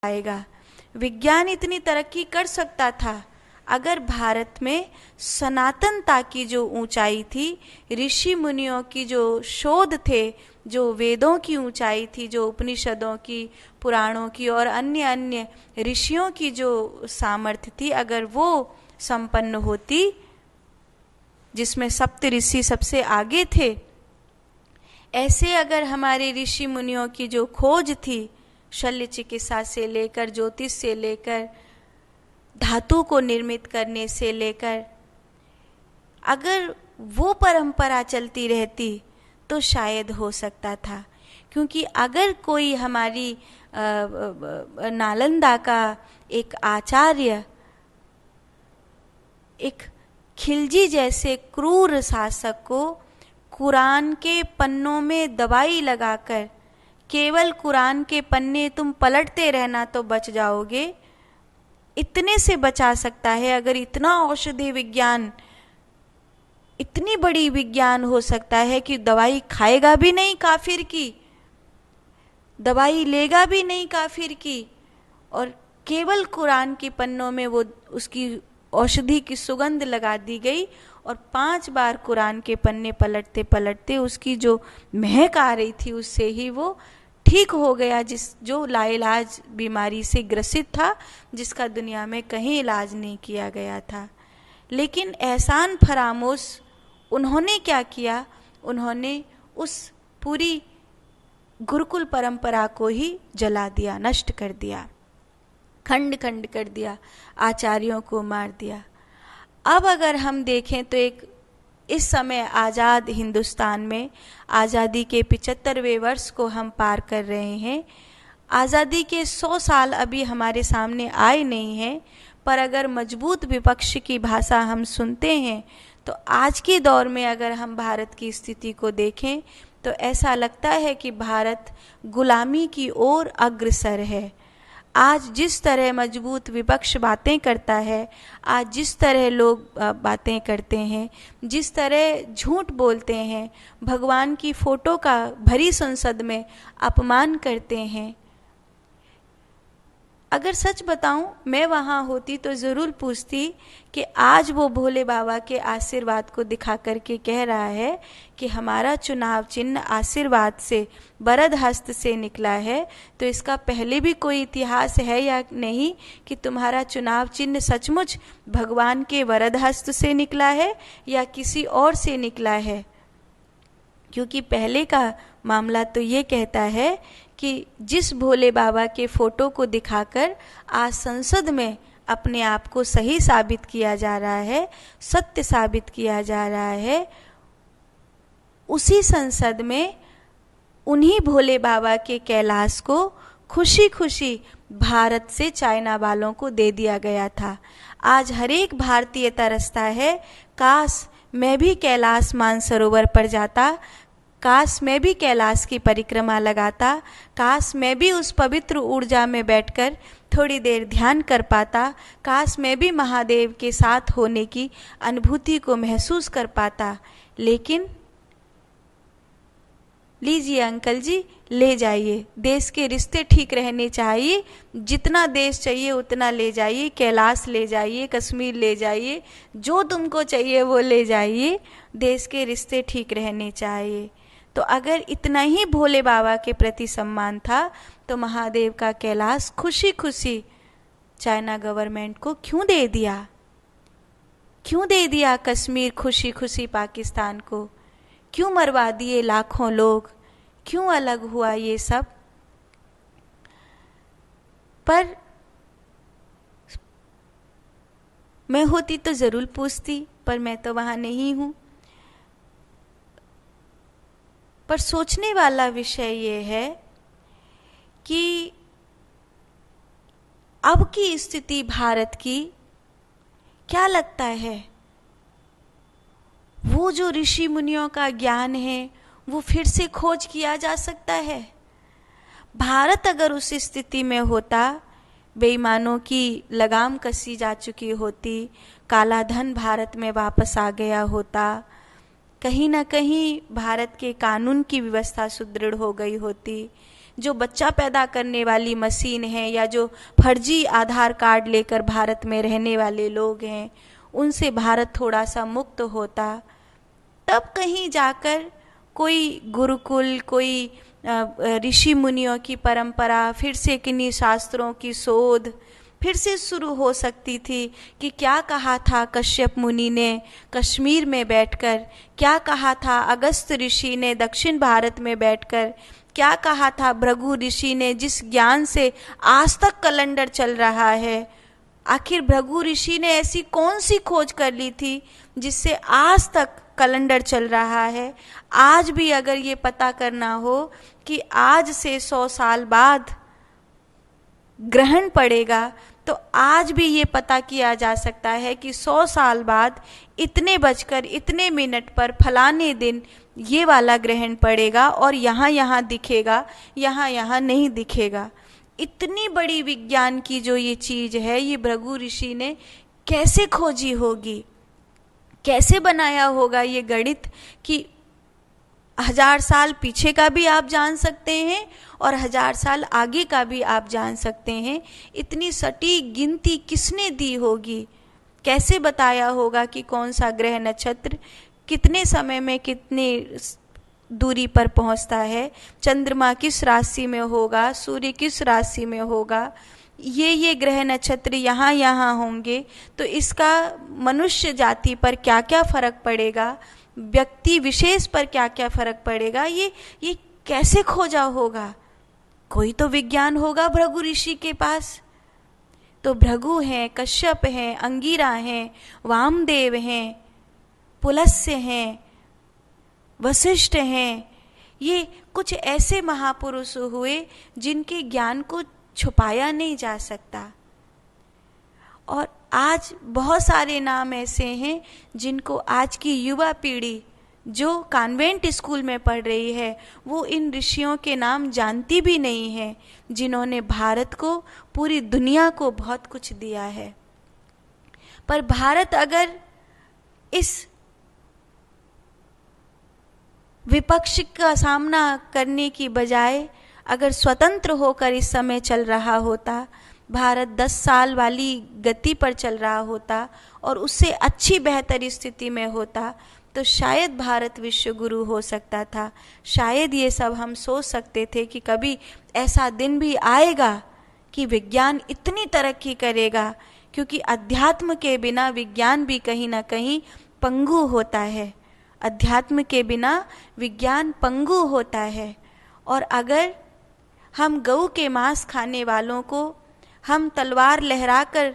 आएगा। विज्ञान इतनी तरक्की कर सकता था अगर भारत में सनातनता की जो ऊंचाई थी, ऋषि मुनियों की जो शोध थे, जो वेदों की ऊंचाई थी, जो उपनिषदों की, पुराणों की और अन्य अन्य ऋषियों की जो सामर्थ्य थी, अगर वो संपन्न होती, जिसमें सप्त ऋषि सबसे आगे थे, ऐसे अगर हमारे ऋषि मुनियों की जो खोज थी, शल्य चिकित्सा से लेकर, ज्योतिष से लेकर, धातु को निर्मित करने से लेकर, अगर वो परंपरा चलती रहती तो शायद हो सकता था। क्योंकि अगर कोई हमारी नालंदा का एक आचार्य एक खिलजी जैसे क्रूर शासक को कुरान के पन्नों में दवाई लगाकर, केवल कुरान के पन्ने तुम पलटते रहना तो बच जाओगे, इतने से बचा सकता है, अगर इतना औषधि विज्ञान, इतनी बड़ी विज्ञान हो सकता है कि दवाई खाएगा भी नहीं काफिर की, दवाई लेगा भी नहीं काफिर की, और केवल कुरान के पन्नों में वो उसकी औषधि की सुगंध लगा दी गई, और 5 बार कुरान के पन्ने पलटते पलटते उसकी जो महक आ रही थी उससे ही वो ठीक हो गया, जो लाइलाज बीमारी से ग्रसित था, जिसका दुनिया में कहीं इलाज नहीं किया गया था। लेकिन एहसान फरामोश उन्होंने क्या किया, उन्होंने उस पूरी गुरुकुल परंपरा को ही जला दिया, नष्ट कर दिया, खंड खंड कर दिया, आचार्यों को मार दिया। अब अगर हम देखें तो एक इस समय आज़ाद हिंदुस्तान में आज़ादी के 75वें वर्ष को हम पार कर रहे हैं। आज़ादी के 100 साल अभी हमारे सामने आए नहीं हैं, पर अगर मजबूत विपक्ष की भाषा हम सुनते हैं तो आज के दौर में अगर हम भारत की स्थिति को देखें तो ऐसा लगता है कि भारत गुलामी की ओर अग्रसर है। आज जिस तरह मजबूत विपक्ष बातें करता है, आज जिस तरह लोग बातें करते हैं, जिस तरह झूठ बोलते हैं, भगवान की फोटो का भरी संसद में अपमान करते हैं, अगर सच बताऊं मैं वहाँ होती तो ज़रूर पूछती कि आज वो भोले बाबा के आशीर्वाद को दिखा करके कह रहा है कि हमारा चुनाव चिन्ह आशीर्वाद से, वरद हस्त से निकला है, तो इसका पहले भी कोई इतिहास है या नहीं कि तुम्हारा चुनाव चिन्ह सचमुच भगवान के वरद हस्त से निकला है या किसी और से निकला है। क्योंकि पहले का मामला तो ये कहता है कि जिस भोले बाबा के फोटो को दिखाकर आज संसद में अपने आप को सही साबित किया जा रहा है, सत्य साबित किया जा रहा है, उसी संसद में उन्हीं भोले बाबा के कैलाश को खुशी खुशी भारत से चाइना वालों को दे दिया गया था। आज हर एक भारतीय तरसता है, काश मैं भी कैलाश मानसरोवर पर जाता, काश मैं भी कैलाश की परिक्रमा लगाता, काश मैं भी उस पवित्र ऊर्जा में बैठकर थोड़ी देर ध्यान कर पाता, काश मैं भी महादेव के साथ होने की अनुभूति को महसूस कर पाता। लेकिन लीजिए अंकल जी, ले जाइए, देश के रिश्ते ठीक रहने चाहिए, जितना देश चाहिए उतना ले जाइए, कैलाश ले जाइए, कश्मीर ले जाइए, जो तुमको चाहिए वो ले जाइए, देश के रिश्ते ठीक रहने चाहिए। तो अगर इतना ही भोले बाबा के प्रति सम्मान था तो महादेव का कैलाश खुशी खुशी चाइना गवर्नमेंट को क्यों दे दिया? क्यों दे दिया कश्मीर खुशी खुशी पाकिस्तान को? क्यों मरवा दिए लाखों लोग? क्यों अलग हुआ ये सब? पर मैं होती तो जरूर पूछती, पर मैं तो वहां नहीं हूं। पर सोचने वाला विषय ये है कि अब की स्थिति भारत की क्या लगता है, वो जो ऋषि मुनियों का ज्ञान है वो फिर से खोज किया जा सकता है? भारत अगर उस स्थिति में होता, बेईमानों की लगाम कसी जा चुकी होती, काला धन भारत में वापस आ गया होता, कहीं ना कहीं भारत के कानून की व्यवस्था सुदृढ़ हो गई होती, जो बच्चा पैदा करने वाली मशीन है, या जो फर्जी आधार कार्ड लेकर भारत में रहने वाले लोग हैं, उनसे भारत थोड़ा सा मुक्त होता, तब कहीं जाकर कोई गुरुकुल, कोई ऋषि मुनियों की परंपरा, फिर से किन्हीं शास्त्रों की शोध फिर से शुरू हो सकती थी कि क्या कहा था कश्यप मुनि ने कश्मीर में बैठकर, क्या कहा था अगस्त ऋषि ने दक्षिण भारत में बैठकर, क्या कहा था भृगु ऋषि ने जिस ज्ञान से आज तक कैलेंडर चल रहा है। आखिर भृगु ऋषि ने ऐसी कौन सी खोज कर ली थी जिससे आज तक कैलेंडर चल रहा है। आज भी अगर ये पता करना हो कि आज से 100 साल बाद ग्रहण पड़ेगा, तो आज भी ये पता किया जा सकता है कि 100 साल बाद इतने बजकर इतने मिनट पर फलाने दिन ये वाला ग्रहण पड़ेगा और यहाँ यहाँ दिखेगा, यहाँ यहाँ नहीं दिखेगा। इतनी बड़ी विज्ञान की जो ये चीज़ है, ये भृगु ऋषि ने कैसे खोजी होगी, कैसे बनाया होगा ये गणित कि 1000 साल पीछे का भी आप जान सकते हैं और 1000 साल आगे का भी आप जान सकते हैं। इतनी सटीक गिनती किसने दी होगी, कैसे बताया होगा कि कौन सा ग्रह नक्षत्र कितने समय में कितने दूरी पर पहुंचता है, चंद्रमा किस राशि में होगा, सूर्य किस राशि में होगा, ये ग्रह नक्षत्र यहाँ यहाँ होंगे, तो इसका मनुष्य जाति पर क्या क्या फर्क पड़ेगा, व्यक्ति विशेष पर क्या क्या फर्क पड़ेगा, ये कैसे खोजा होगा। कोई तो विज्ञान होगा भृगु ऋषि के पास। तो भृगु हैं, कश्यप हैं, अंगिरा हैं, वामदेव हैं, पुलस्त्य हैं, वशिष्ठ हैं, ये कुछ ऐसे महापुरुष हुए जिनके ज्ञान को छुपाया नहीं जा सकता। और आज बहुत सारे नाम ऐसे हैं जिनको आज की युवा पीढ़ी जो कॉन्वेंट स्कूल में पढ़ रही है, वो इन ऋषियों के नाम जानती भी नहीं है, जिन्होंने भारत को, पूरी दुनिया को बहुत कुछ दिया है। पर भारत अगर इस विपक्ष का सामना करने की बजाय अगर स्वतंत्र होकर इस समय चल रहा होता, भारत 10 साल वाली गति पर चल रहा होता और उससे अच्छी बेहतर स्थिति में होता, तो शायद भारत विश्व गुरु हो सकता था। शायद ये सब हम सोच सकते थे कि कभी ऐसा दिन भी आएगा कि विज्ञान इतनी तरक्की करेगा, क्योंकि अध्यात्म के बिना विज्ञान भी कहीं ना कहीं पंगु होता है। अध्यात्म के बिना विज्ञान पंगु होता है। और अगर हम गऊ के मांस खाने वालों को हम तलवार लहराकर